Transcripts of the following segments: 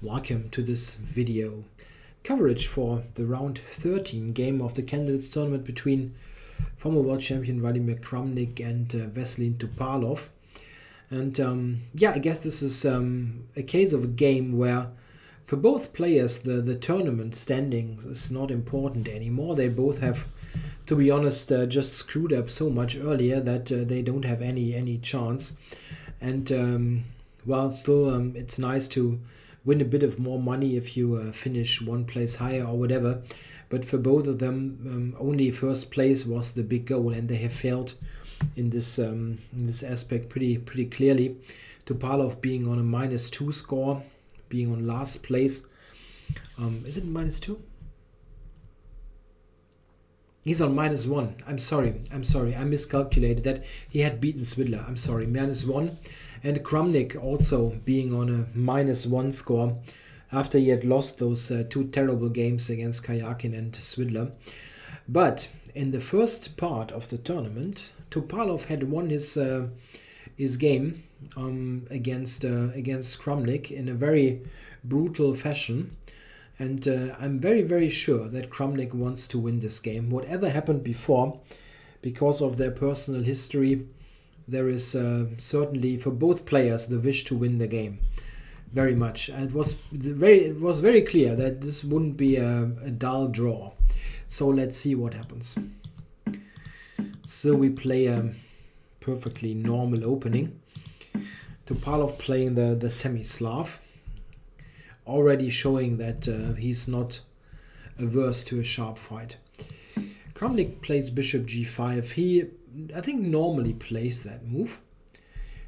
Welcome to this video coverage for the round 13 game of the candidates tournament between former world champion Vladimir Kramnik and Vasilin Topalov. And yeah, I guess this is a case of a game where for both players the tournament standings is not important anymore. They both have, to be honest, just screwed up so much earlier that they don't have any chance. And well, still it's nice to win a bit of more money if you finish one place higher or whatever. But for both of them, only first place was the big goal, and they have failed in this aspect pretty clearly. Topalov being on a -2 score, being on last place. Is it -2? He's on -1. I'm sorry. I miscalculated that. He had beaten Swidler. I'm sorry, -1. And Kramnik also being on a -1 score after he had lost those two terrible games against Kayakin and Swidler. But in the first part of the tournament, Topalov had won his game against Kramnik in a very brutal fashion. And I'm very sure that Kramnik wants to win this game. Whatever happened before, because of their personal history, there is certainly for both players the wish to win the game. Very much. And it was very clear that this wouldn't be a dull draw. So let's see what happens. So we play a perfectly normal opening. Topalov playing the semi-Slav. Already showing that he's not averse to a sharp fight. Kramnik plays bishop g5. He, I think, normally plays that move.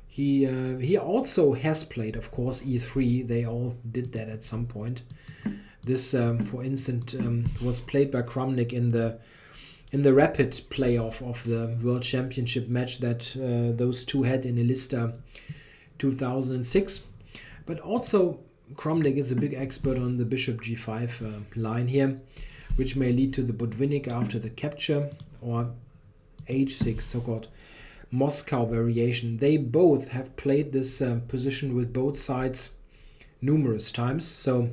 He also has played, of course, e3. They all did that at some point. This, for instance, was played by Kramnik in the rapid playoff of the World Championship match that those two had in Elista 2006. But also Kramnik is a big expert on the bishop g5 line here, which may lead to the Botvinnik after the capture, or h6, so-called Moscow variation. They both have played this position with both sides numerous times. So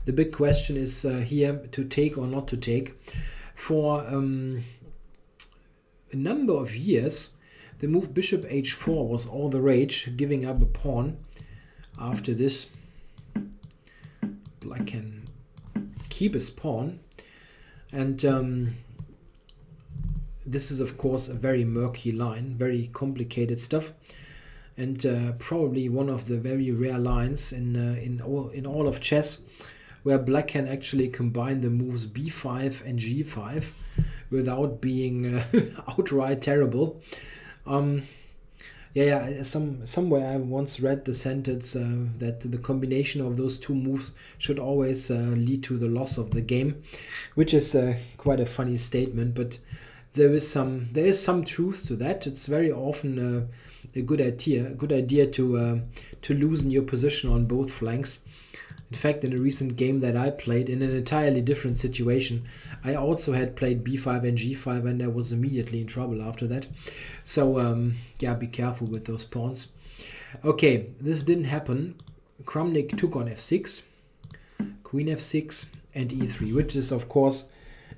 the big question is here to take or not to take. For a number of years, the move bishop h4 was all the rage, giving up a pawn. After this, Black can keep his pawn, and this is of course a very murky line, very complicated stuff, and probably one of the very rare lines in all of chess where Black can actually combine the moves b5 and g5 without being outright terrible. Yeah, somewhere I once read the sentence that the combination of those two moves should always lead to the loss of the game, which is quite a funny statement, but there is some truth to that. It's very often a good idea to loosen your position on both flanks. In fact, in a recent game that I played in an entirely different situation, I also had played b5 and g5, and I was immediately in trouble after that. So yeah, be careful with those pawns. Okay, this didn't happen. Kramnik took on f6, queen f6, and e3, which is of course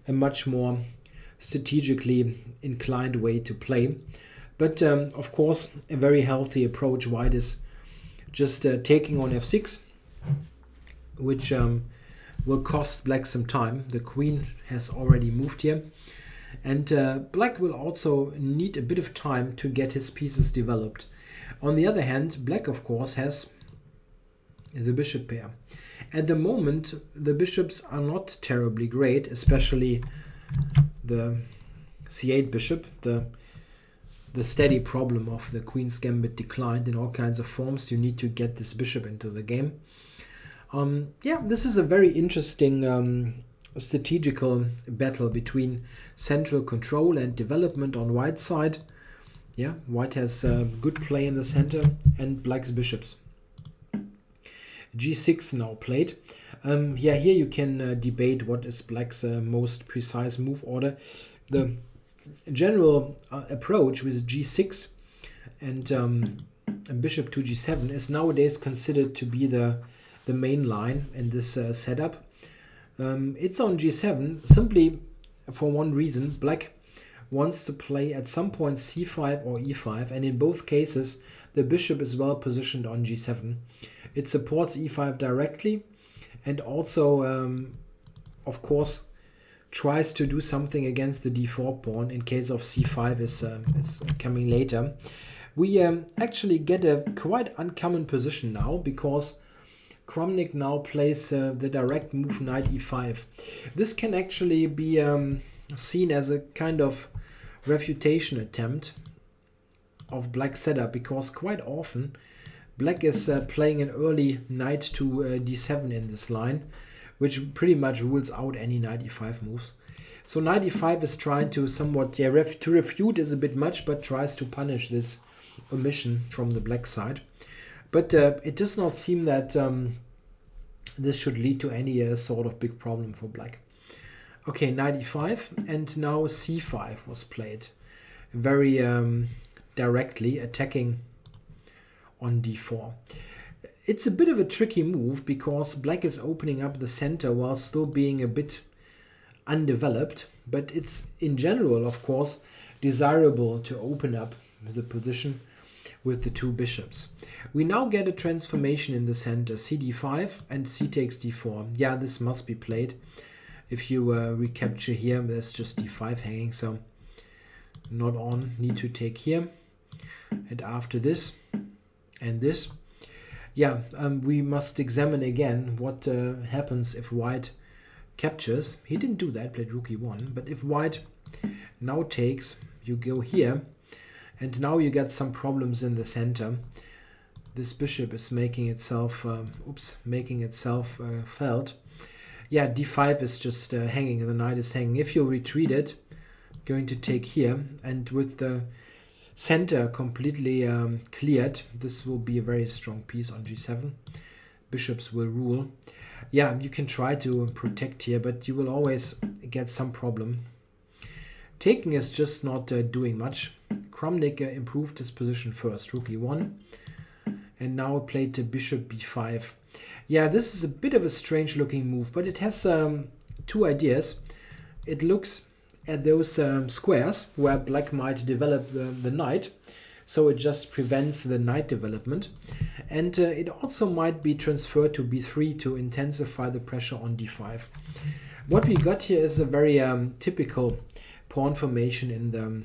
a much more strategically inclined way to play. But of course, a very healthy approach. White is just taking on f6, which will cost Black some time. The queen has already moved here, and Black will also need a bit of time to get his pieces developed. On the other hand, Black of course has the bishop pair. At the moment, the bishops are not terribly great, especially the c8 bishop. The steady problem of the queen's gambit declined in all kinds of forms. You need to get this bishop into the game. Yeah, this is a very interesting strategical battle between central control and development on White's side. Yeah, White has good play in the center and Black's bishops. g6 now played. Yeah, here you can debate what is Black's most precise move order. The general approach with g6 and bishop to g7 is nowadays considered to be the the main line in this setup. It's on g7 simply for one reason. Black wants to play at some point c5 or e5, and in both cases the bishop is well positioned on g7. It supports e5 directly, and also of course tries to do something against the d4 pawn in case of c5 is coming later. We actually get a quite uncommon position now, because Kramnik now plays the direct move knight e5. This can actually be seen as a kind of refutation attempt of black setup, because quite often black is playing an early knight to d7 in this line, which pretty much rules out any knight e5 moves. So knight e5 is trying to somewhat, to refute is a bit much, but tries to punish this omission from the black side. But it does not seem that this should lead to any sort of big problem for black. Okay, knight e5, and now c5 was played. Very directly attacking on d4. It's a bit of a tricky move, because black is opening up the center while still being a bit undeveloped, but it's in general, of course, desirable to open up the position with the two bishops. We now get a transformation in the center, cd5 and c takes d4. Yeah, this must be played. If you recapture here, there's just d5 hanging, so not on, need to take here. And after this and this, yeah, we must examine again what happens if white captures. He didn't do that, played rook e1, but if white now takes, you go here, and now you get some problems in the center. This bishop is making itself felt. Yeah, d5 is just hanging, the knight is hanging. If you retreat it, going to take here, and with the center completely cleared, this will be a very strong piece on g7. Bishops will rule. Yeah, you can try to protect here, but you will always get some problem. Taking is just not doing much. Kramnik improved his position first, rook e1, and now played bishop b5. Yeah, this is a bit of a strange looking move, but it has two ideas. It looks at those squares where black might develop the knight, so it just prevents the knight development, and it also might be transferred to b3 to intensify the pressure on d5. What we got here is a very typical pawn formation in the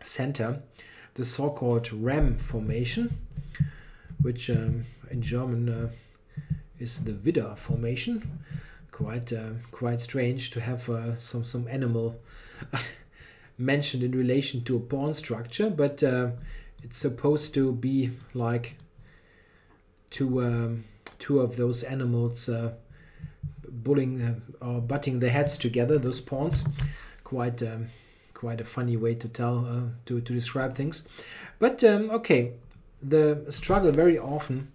center, the so-called ram formation, which in German is the Widder formation. Quite strange to have some animal mentioned in relation to a pawn structure, but it's supposed to be like two of those animals bullying or butting their heads together, those pawns. Quite a funny way to tell to describe things, but okay, the struggle very often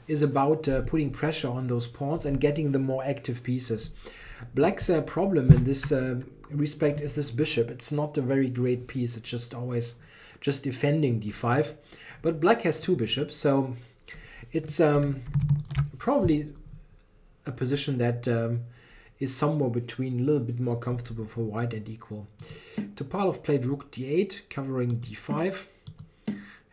is about putting pressure on those pawns and getting the more active pieces. Black's problem in this respect is this bishop. It's not a very great piece. It's just always just defending d5, but black has two bishops, so it's probably a position that is somewhere between, a little bit more comfortable for white and equal. Topalov played rook d8, covering d5,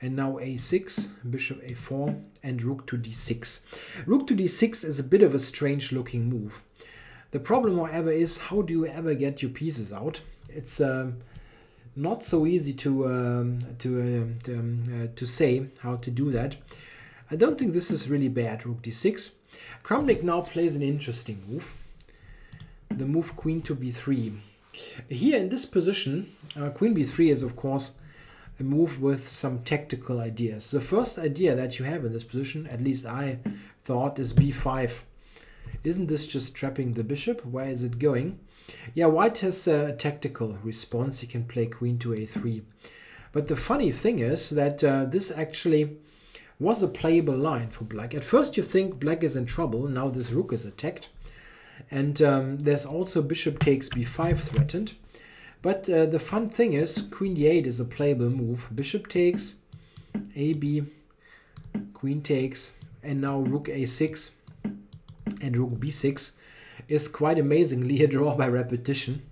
and now a6, bishop a4, and rook to d6. Rook to d6 is a bit of a strange looking move. The problem, however, is how do you ever get your pieces out? It's not so easy to say how to do that. I don't think this is really bad, rook d6. Kramnik now plays an interesting move. The move queen to b3. Here in this position, queen b3 is of course a move with some tactical ideas. The first idea that you have in this position, at least I thought, is b5. Isn't this just trapping the bishop? Where is it going? Yeah, white has a tactical response. He can play queen to a3. But the funny thing is that this actually was a playable line for black. At first you think black is in trouble. Now this rook is attacked. And there's also bishop takes b5 threatened. But the fun thing is queen d8 is a playable move. Bishop takes, ab, queen takes, and now rook a6. and rook b6 is quite amazingly a draw by repetition.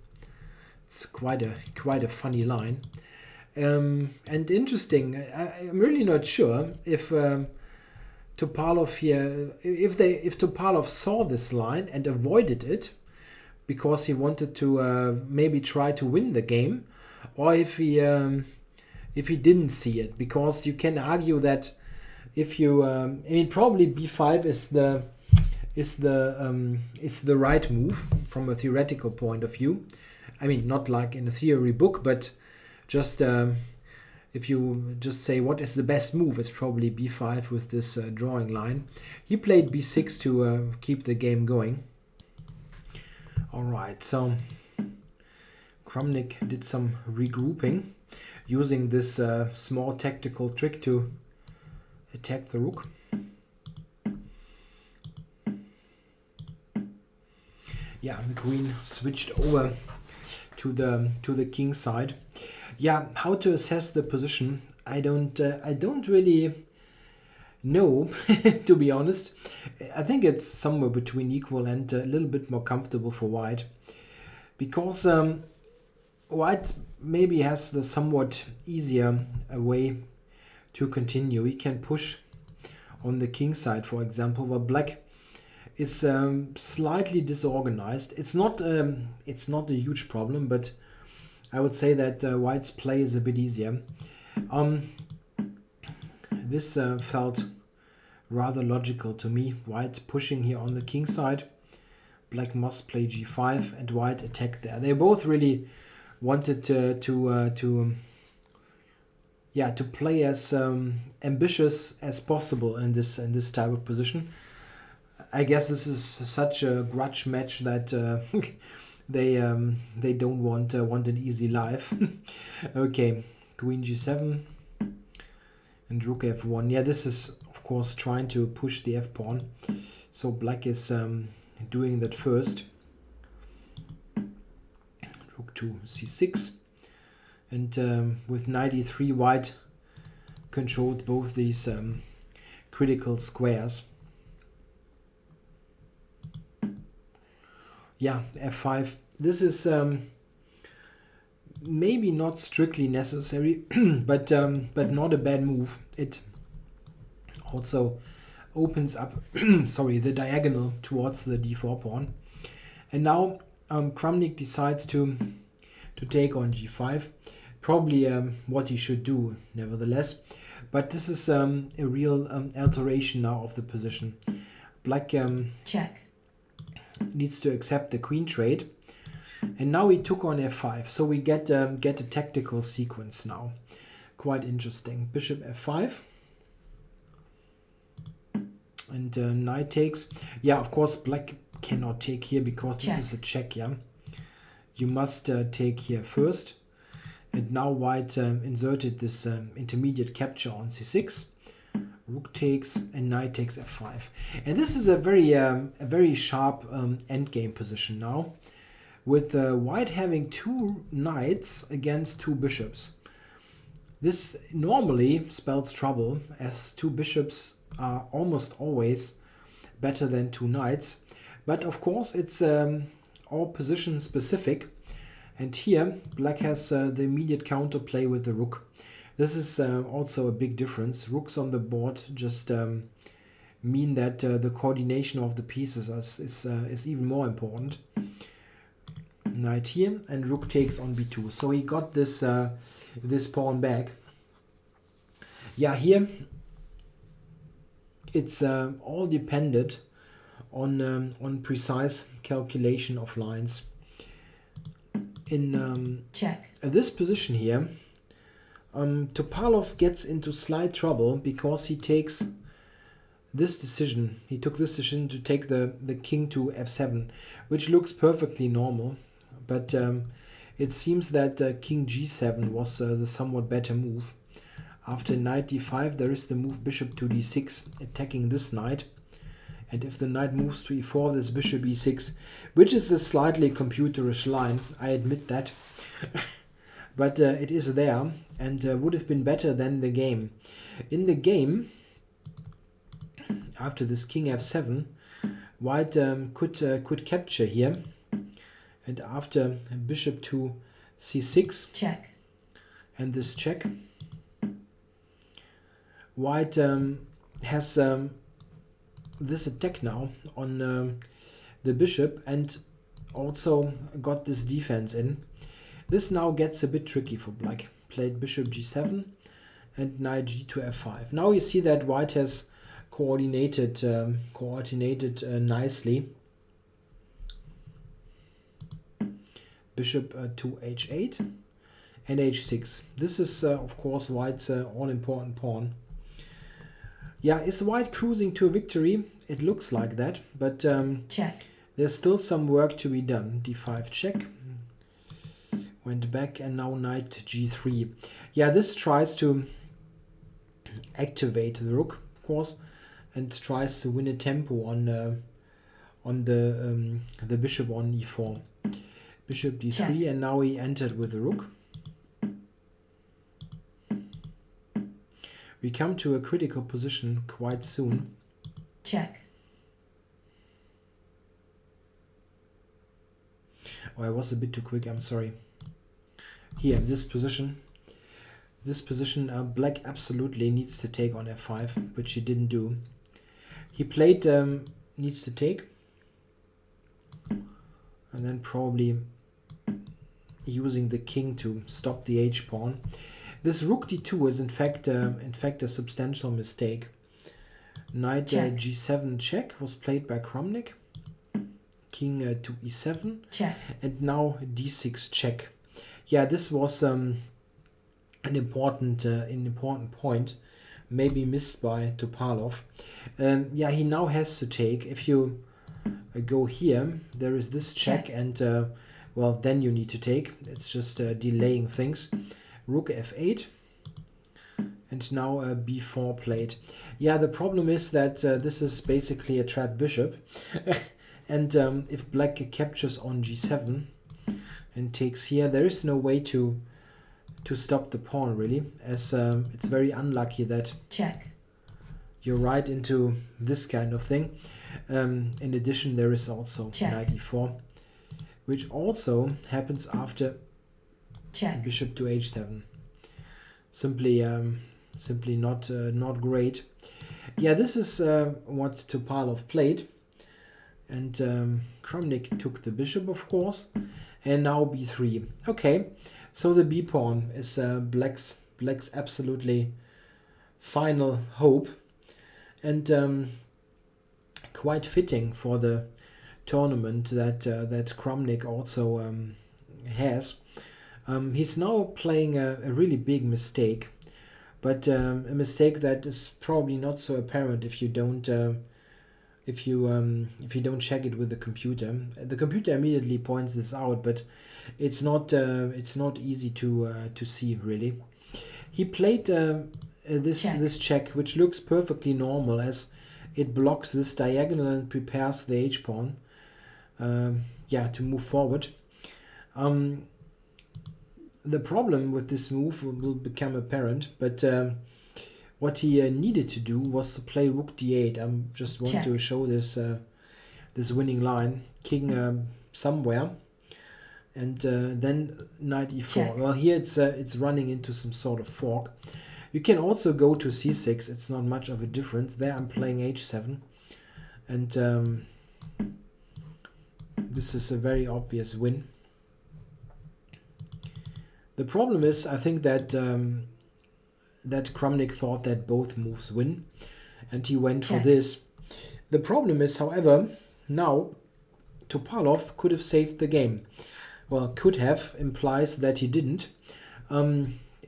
It's quite a funny line. And interesting, I'm really not sure if Topalov here, if Topalov saw this line and avoided it because he wanted to maybe try to win the game, or if he didn't see it, because you can argue that if you, I mean, probably b5 is the right move from a theoretical point of view. I mean, not like in a theory book, but just if you just say what is the best move, it's probably b5 with this drawing line. He played b6 to keep the game going. All right, so Kramnik did some regrouping using this small tactical trick to attack the rook. Yeah, the queen switched over to the king side. Yeah, how to assess the position? I don't really know, to be honest. I think it's somewhere between equal and a little bit more comfortable for white, because white maybe has the somewhat easier way to continue. He can push on the king side, for example, while black is slightly disorganized. It's not a huge problem, but I would say that white's play is a bit easier. This felt rather logical to me. White pushing here on the king side. Black must play g5 and white attack there. They both really wanted to play as ambitious as possible in this type of position. I guess this is such a grudge match that they don't want an easy life. Okay, queen g7 and rook f1. Yeah, this is of course trying to push the f pawn. So black is doing that first. Rook to c6, and with knight e3, white controlled both these critical squares. Yeah, f5. This is maybe not strictly necessary, but not a bad move. It also opens up sorry, the diagonal towards the d4 pawn. And now Kramnik decides to take on g5. Probably what he should do, nevertheless. But this is a real alteration now of the position. Black check. Needs to accept the queen trade, and now he took on f5, so we get a tactical sequence now. Quite interesting. Bishop f5, and knight takes. Yeah, of course black cannot take here because this is a check. Yeah, you must take here first, and now white inserted this intermediate capture on c6. Rook takes and knight takes f5, and this is a very sharp endgame position now, with white having two knights against two bishops. This normally spells trouble, as two bishops are almost always better than two knights, but of course it's all position specific, and here black has the immediate counterplay with the rook. This is also a big difference. Rooks on the board just mean that the coordination of the pieces is even more important. Knight here, and rook takes on b2. So he got this this pawn back. Yeah, here it's all dependent on precise calculation of lines. In check. This position here, Topalov gets into slight trouble because he takes this decision. He took this decision to take the king to f7, which looks perfectly normal, but it seems that king g7 was the somewhat better move. After knight d5, there is the move bishop to d6, attacking this knight. And if the knight moves to e4, this bishop e6, which is a slightly computerish line, I admit that. But it is there, and would have been better than the game. In the game, after this king f7, White could capture here, and after bishop to c6 check, and this check, White has this attack now on the bishop and also got this defense in. This now gets a bit tricky for black. Played bishop g7 and knight g to f5. Now you see that White has coordinated nicely. Bishop to h8 and h6. This is of course White's all-important pawn. Yeah, is White cruising to a victory? It looks like that, but check, there's still some work to be done. d5 check. Went back and now knight g3. Yeah, this tries to activate the rook, of course, and tries to win a tempo on the bishop on e4. Bishop d3 check, and now he entered with the rook. We come to a critical position quite soon. check, Oh, I was a bit too quick, I'm sorry. Here, this position, black absolutely needs to take on f5, which he didn't do. He played needs to take, and then probably using the king to stop the h pawn. This rook d2 is in fact a substantial mistake. Knight g7 check was played by Kramnik. King to e7 check, and now d6 check. Yeah, this was an important point, maybe missed by Topalov. Yeah, he now has to take. If you go here, there is this check, and well, then you need to take. It's just delaying things. Rook f8 and now b4 played. Yeah, the problem is that this is basically a trapped bishop. And if black captures on g7 and takes here, there is no way to stop the pawn really, as it's very unlucky that check, you're right into this kind of thing. In addition, there is also check, knight e4, which also happens after check, bishop to h7. Simply not great. Yeah, this is what Topalov played. And Kramnik took the bishop, of course, and now b3. Okay, so the b pawn is black's absolutely final hope, and quite fitting for the tournament that Kramnik also has. He's now playing a really big mistake, but a mistake that is probably not so apparent if you don't. If you don't check it with the computer immediately points this out, but it's not easy to see really. He played this check, which looks perfectly normal as it blocks this diagonal and prepares the h pawn to move forward. The problem with this move will become apparent, but what he needed to do was to play rook d8. I just want to show this this winning line. King somewhere, and then knight e4. Check. Well, here it's running into some sort of fork. You can also go to c6. It's not much of a difference. There I'm playing h7, and this is a very obvious win. The problem is, I think that that Kramnik thought that both moves win, and he went for this. The problem is, however, now Topalov could have saved the game. Well, could have implies that he didn't.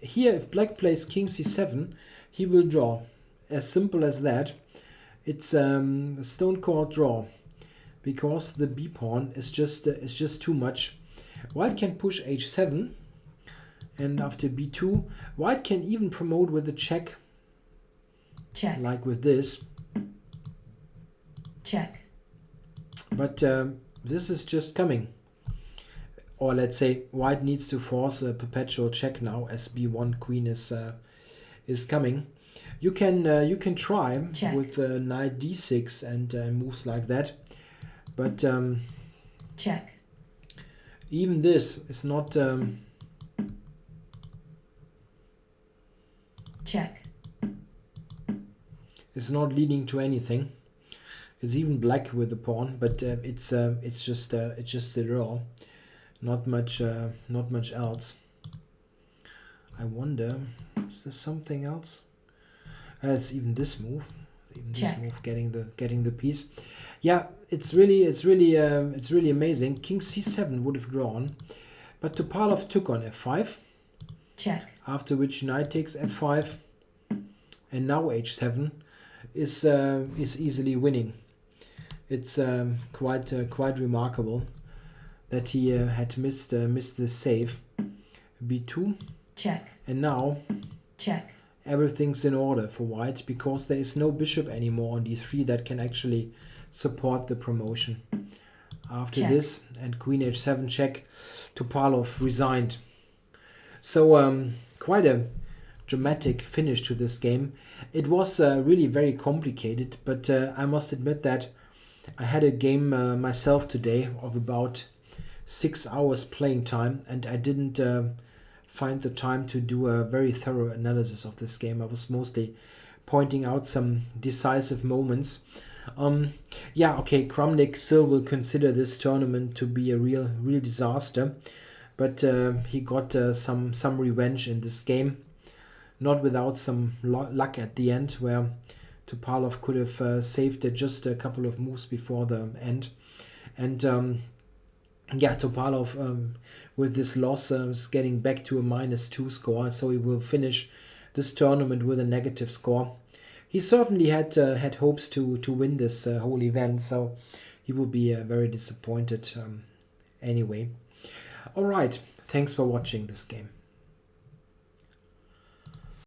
Here, if black plays king c7, he will draw. As simple as that. It's a stone cold draw, because the b pawn is just too much. White can push h7. And after b2, white can even promote with a check. Check. Like with this. Check. But this is just coming. Or let's say white needs to force a perpetual check now, as b1 queen is coming. You can try check. with knight d6 and moves like that. But check, even this is not check, leading to anything. It's even black with the pawn, but it's just a draw. Not much else. I wonder, is there something else? It's even this move. Even this check, move getting the piece. Yeah, it's really amazing. King c7 would have drawn, but Topalov took on f5. check, After which knight takes f5, and now h7 is easily winning. It's quite remarkable that he had missed the save. b2, check, and now check, everything's in order for white because there is no bishop anymore on d3 that can actually support the promotion. After check. this and queen h7 check, Topalov resigned. So quite a dramatic finish to this game. It was really very complicated, but I must admit that I had a game myself today of about 6 hours playing time, and I didn't find the time to do a very thorough analysis of this game. I was mostly pointing out some decisive moments. Yeah, okay, Kramnik still will consider this tournament to be a real disaster, but he got some revenge in this game, not without some luck at the end, where Topalov could have saved just a couple of moves before the end. And yeah, Topalov with this loss is getting back to a -2 score, so he will finish this tournament with a negative score. He certainly had hopes to win this whole event, so he will be very disappointed anyway. All right, thanks for watching this game.